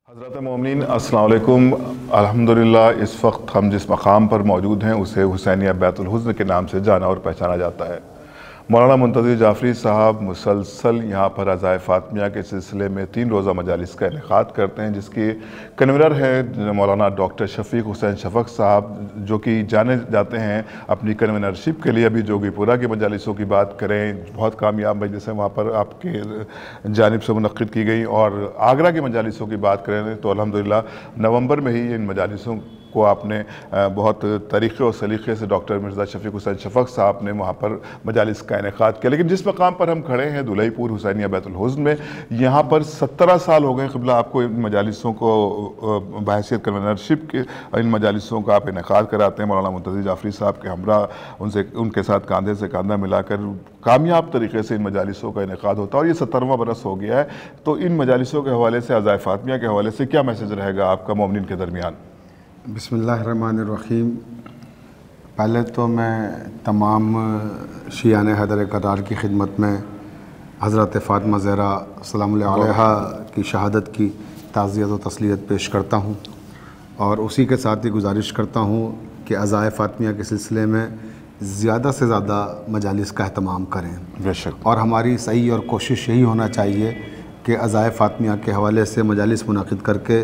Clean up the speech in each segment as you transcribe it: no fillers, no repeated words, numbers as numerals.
حضرت مومنین السلام علیکم۔ الحمدللہ اس وقت ہم جس مقام پر موجود ہیں اسے حسینیہ بیت الحزن کے نام سے جانا اور پہچانا جاتا ہے۔ مولانا منتظر جعفری صاحب مسلسل یہاں پر عزائے فاطمیہ کے سلسلے میں 3 روزہ مجالس کا انعقاد کرتے ہیں، جس کی کنوینر ہیں مولانا ڈاکٹر شفیق حسین شفق صاحب، جو کہ جانے جاتے ہیں اپنی کنوینرشپ کے لیے۔ ابھی جوگی پورہ کی مجالسوں کی بات کریں، بہت کامیاب مجلس ہے وہاں پر آپ کے جانب سے منعقد کی گئی، اور آگرہ کی مجالسوں کی بات کریں تو الحمدللہ نومبر میں ہی ان مجالسوں کو آپ نے بہت طریقے اور سلیقے سے ڈاکٹر مرزا شفیق حسین شفق صاحب نے وہاں پر مجالس کا انعقاد کیا۔ لیکن جس مقام پر ہم کھڑے ہیں دلہی پور حسینیہ بیت الحزن میں، یہاں پر 17 سال ہو گئے قبلہ آپ کو ان مجالسوں کو بحیثیت کنوینرشپ کے ان مجالسوں کا آپ انعقاد کراتے ہیں۔ مولانا منتظر جعفری صاحب کے ہمراہ ان کے ساتھ کاندھے سے کاندھا ملا کر کامیاب طریقے سے ان مجالسوں کا انعقاد ہوتا ہے، اور یہ 17واں برس ہو گیا ہے۔ تو ان مجالسوں کے حوالے سے، عزائے فاطمیہ کے حوالے سے کیا میسج رہے گا آپ کا مومنین کے درمیان؟ بسم اللہ الرحمن الرحیم۔ پہلے تو میں تمام شیعان حیدر کرار کی خدمت میں حضرت فاطمہ زہرا سلام اللہ علیہا کی شہادت کی تعزیت و تسلیت پیش کرتا ہوں، اور اسی کے ساتھ ہی گزارش کرتا ہوں کہ عزائے فاطمیہ کے سلسلے میں زیادہ سے زیادہ مجالس کا اہتمام کریں۔ بے شک۔ اور ہماری صحیح اور کوشش یہی ہونا چاہیے کہ عزائے فاطمیہ کے حوالے سے مجالس منعقد کر کے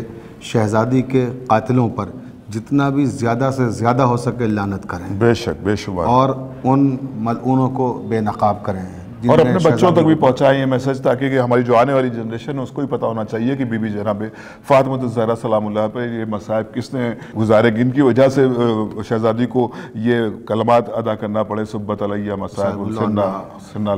شہزادی کے قاتلوں پر جتنا بھی زیادہ سے زیادہ ہو سکے لعنت کریں، بے شک، بے شبہ، اور ان ملعونوں کو بے نقاب کریں، اور اپنے بچوں تک بھی پہنچائیں یہ میسج، تاکہ کہ ہماری جو آنے والی جنریشن ہے اس کو بھی پتہ ہونا چاہیے کہ بی بی جناب فاطمہ الزہرا سلام اللہ پہ یہ مصائب کس نے گزارے، جن کی وجہ سے شہزادی کو یہ کلمات ادا کرنا پڑے، سبت علیہ مصائب سرنا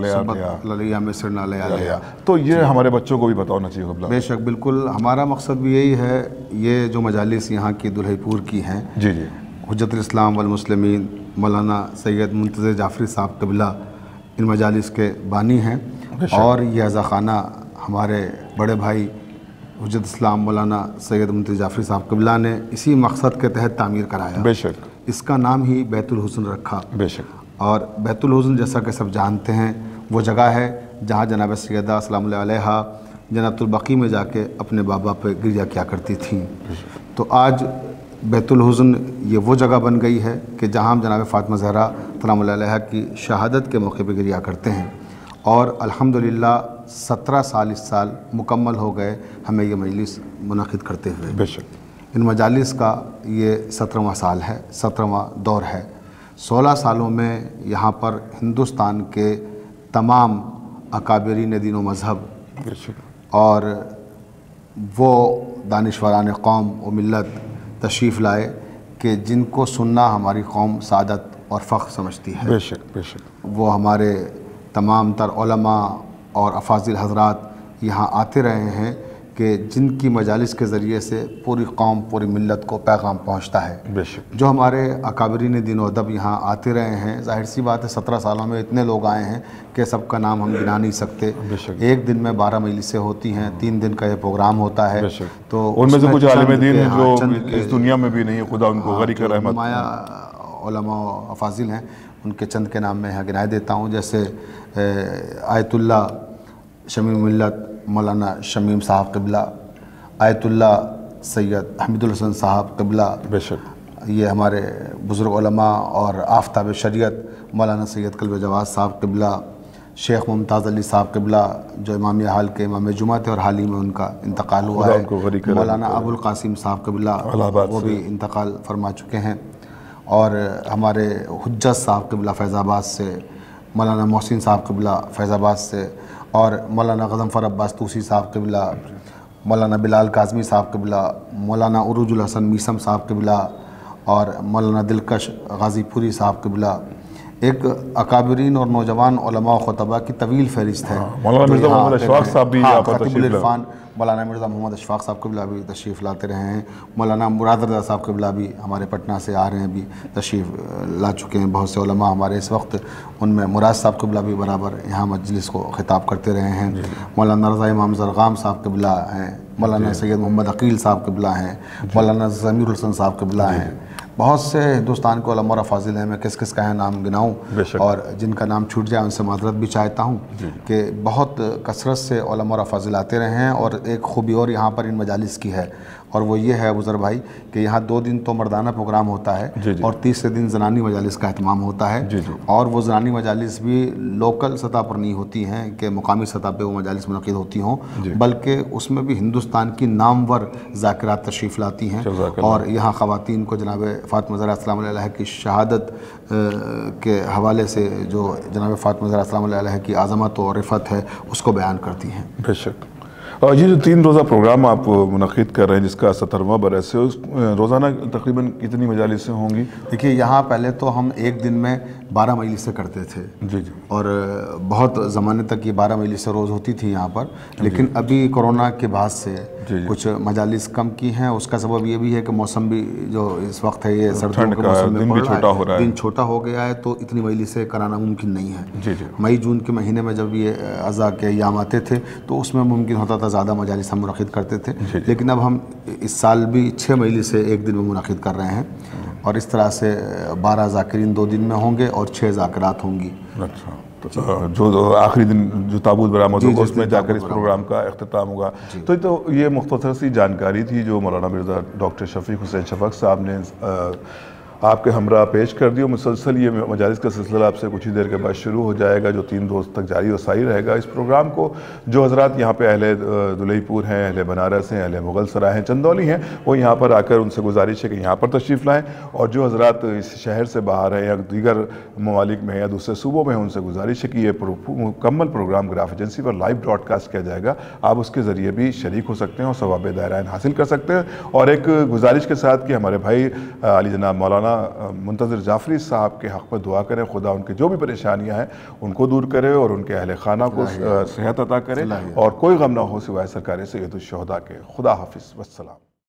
لیا۔ تو یہ ہمارے بچوں کو بھی پتہ ہونا چاہیے قبلہ۔ بے شک، بالکل، ہمارا مقصد بھی یہی ہے۔ یہ جو مجالس یہاں کی دلہی پور کی ہیں، جی جی، حجت الاسلام والمسلمین مولانا سید منتظر جعفری صاحب قبلہ ان مجالس کے بانی ہیں، اور یہ عزا خانہ ہمارے بڑے بھائی حجت اسلام مولانا سید منتظر جعفری صاحب قبلہ نے اسی مقصد کے تحت تعمیر کرایا۔ بے شک، اس کا نام ہی بیت الحزن رکھا۔ بے شک۔ اور بیت الحزن جیسا کہ سب جانتے ہیں وہ جگہ ہے جہاں جناب سیدہ سلام اللہ علیہا جنت البقیع میں جا کے اپنے بابا پہ گریہ کیا کرتی تھیں۔ تو آج بیت الحزن یہ وہ جگہ بن گئی ہے کہ جہاں ہم جناب فاطمہ زہرا سلام اللہ علیہا کی شہادت کے موقع پہ گریہ کرتے ہیں، اور الحمدللہ 17 سال اس سال مکمل ہو گئے ہمیں یہ مجلس منعقد کرتے ہوئے۔ بے شک۔ ان مجالس کا یہ 17واں سال ہے، 17واں دور ہے۔ 16 سالوں میں یہاں پر ہندوستان کے تمام اکابرین دین و مذہب بے شک، اور وہ دانشوران قوم و ملت تشریف لائے کہ جن کو سننا ہماری قوم سعادت اور فخر سمجھتی ہے۔ بے شک، بے شک۔ وہ ہمارے تمام تر علماء اور افاضل حضرات یہاں آتے رہے ہیں کہ جن کی مجالس کے ذریعے سے پوری قوم، پوری ملت کو پیغام پہنچتا ہے۔ بے شک۔ جو ہمارے اکابرین دین و ادب یہاں آتے رہے ہیں، ظاہر سی بات ہے 17 سالوں میں اتنے لوگ آئے ہیں کہ سب کا نام ہم گنا نہیں سکتے۔ بے شک۔ ایک دن میں 12 مجلسیں ہوتی ہیں، 3 دن کا یہ پروگرام ہوتا ہے۔ بے شک۔ تو ان میں سے کچھ عالم دین ہیں جو چند اس دنیا میں بھی نہیں، خدا ان کو غریق رحمت۔ نمایاں علماء و افاضل ہیں، ان کے چند کے نام میں یہاں گنائے دیتا ہوں، جیسے آیت اللہ شمیم ملت مولانا شمیم صاحب قبلہ، آیت اللہ سید حمید الحسن صاحب قبلہ، بے شک، یہ ہمارے بزرگ علماء اور آفتاب شریعت مولانا سید قلب جواز صاحب قبلہ، شیخ ممتاز علی صاحب قبلہ جو امام حال کے امام جمعہ تھے اور حال ہی میں ان کا انتقال ہوا ہے، مولانا ابو القاسم صاحب قبلہ وہ بھی انتقال فرما چکے ہیں، اور ہمارے حجت صاحب قبلہ فیض آباد سے، مولانا محسن صاحب قبلہ فیض آباد سے، اور مولانا غضنفر عباس طوسی صاحب قبلہ، مولانا بلال کاظمی صاحب قبلہ، مولانا عروج الحسن میسم صاحب قبلہ، اور مولانا دلکش غازی پوری صاحب قبلہ۔ ایک اکابرین اور نوجوان علماء و خطبہ کی طویل فہرست ہے۔ مولانا مرزا محمد اشفاق صاحب بھی یہاں پر خطیب العرفان مولانا مرزا محمد اشفاق صاحب قبلہ بھی تشریف لاتے رہے ہیں۔ مولانا مراد رضا صاحب قبلہ بھی ہمارے پٹنہ سے آ رہے ہیں، بھی تشریف لا چکے ہیں۔ بہت سے علماء ہمارے اس وقت، ان میں مراد صاحب قبلہ بھی برابر یہاں مجلس کو خطاب کرتے رہے ہیں۔ مولانا رضا امام زرغام صاحب قبلہ ہیں، مولانا سید محمد عقیل صاحب قبلہ ہیں، مولانا ضمیر الحسن صاحب قبلہ ہیں، بہت سے ہندوستان کے علماء اور افاضل ہیں، میں کس کس کا ہے نام گناؤں اور جن کا نام چھوٹ جائے ان سے معذرت بھی چاہتا ہوں کہ بہت کثرت سے علماء اور افاضل آتے رہے ہیں، اور ایک خوبی اور یہاں پر ان مجالس کی ہے، اور وہ یہ ہے ابوذر بھائی کہ یہاں 2 دن تو مردانہ پروگرام ہوتا ہے اور تیسرے دن زنانی مجالس کا اہتمام ہوتا ہے، اور وہ زنانی مجالس بھی لوکل سطح پر نہیں ہوتی ہیں کہ مقامی سطح پہ وہ مجالس منعقد ہوتی ہوں، بلکہ اس میں بھی ہندوستان کی نامور ذاکرات تشریف لاتی ہیں، اور یہاں خواتین کو جناب فاطمہ زہرا السلام علیہ کی شہادت کے حوالے سے جو جناب فاطمہ زہرا السلام علیہ کی عظمت و رفعت ہے اس کو بیان کرتی ہیں۔ بے شک۔ اور یہ جو 3 روزہ پروگرام آپ منعقد کر رہے ہیں جس کا 17واں برس ہے، اس روزانہ تقریباً کتنی مجالسیں ہوں گی؟ دیکھیے یہاں پہلے تو ہم ایک دن میں 12 مجلسیں کرتے تھے، اور بہت زمانے تک یہ 12 مجلسیں روز ہوتی تھی یہاں پر، لیکن ابھی کورونا کے بعد سے کچھ مجالس کم کی ہیں۔ اس کا سبب یہ بھی ہے کہ موسم بھی جو اس وقت ہے یہ سردیوں کے موسم میں پڑ رہا ہے، دن چھوٹا ہو گیا ہے، تو اتنی مجلسیں کرانا ممکن نہیں ہے۔ مئی جون کے مہینے میں جب یہ عزا کے ایام آتے تھے تو اس میں ممکن ہوتا تھا زیادہ مجالس ہم منعقد کرتے تھے، لیکن اب ہم اس سال بھی 6 مجلسیں ایک دن میں منعقد کر رہے ہیں، اور اس طرح سے 12 ذاکرین 2 دن میں ہوں گے اور 6 ذاکرات ہوں گی۔ اچھا، جو آخری دن جو تابوت برآمد ہوگا اس میں جا کر اس پروگرام کا اختتام ہوگا۔ تو یہ مختصر سی جانکاری تھی جو مولانا مرزا ڈاکٹر شفیق حسین شفق صاحب نے آپ کے ہمراہ پیش کر دی، اور مسلسل یہ مجالس کا سلسلہ آپ سے کچھ ہی دیر کے بعد شروع ہو جائے گا، جو 3 روز تک جاری و ساری رہے گا۔ اس پروگرام کو جو حضرات یہاں پہ اہل دلئی پور ہیں، اہل بنارس ہیں، اہل مغل سرائے ہیں، چندولی ہیں، وہ یہاں پر آ کر ان سے گزارش ہے کہ یہاں پر تشریف لائیں، اور جو حضرات اس شہر سے باہر ہیں یا دیگر ممالک میں یا دوسرے صوبوں میں ہیں ان سے گزارش ہے کہ یہ مکمل پروگرام گراف ایجنسی پر لائیو براڈ کاسٹ کیا جائے گا، آپ اس کے ذریعے بھی شریک ہو سکتے ہیں اور ثواب دائرین حاصل کر سکتے ہیں۔ اور ایک گزارش کے ساتھ کہ ہمارے بھائی علی جناب مولانا منتظر جعفری صاحب کے حق پر دعا کریں، خدا ان کی جو بھی پریشانیاں ہیں ان کو دور کرے اور ان کے اہل خانہ کو صحت عطا کرے، اور کوئی غم نہ ہو سوائے سرکار سید الشہداء کے۔ خدا حافظ، والسلام۔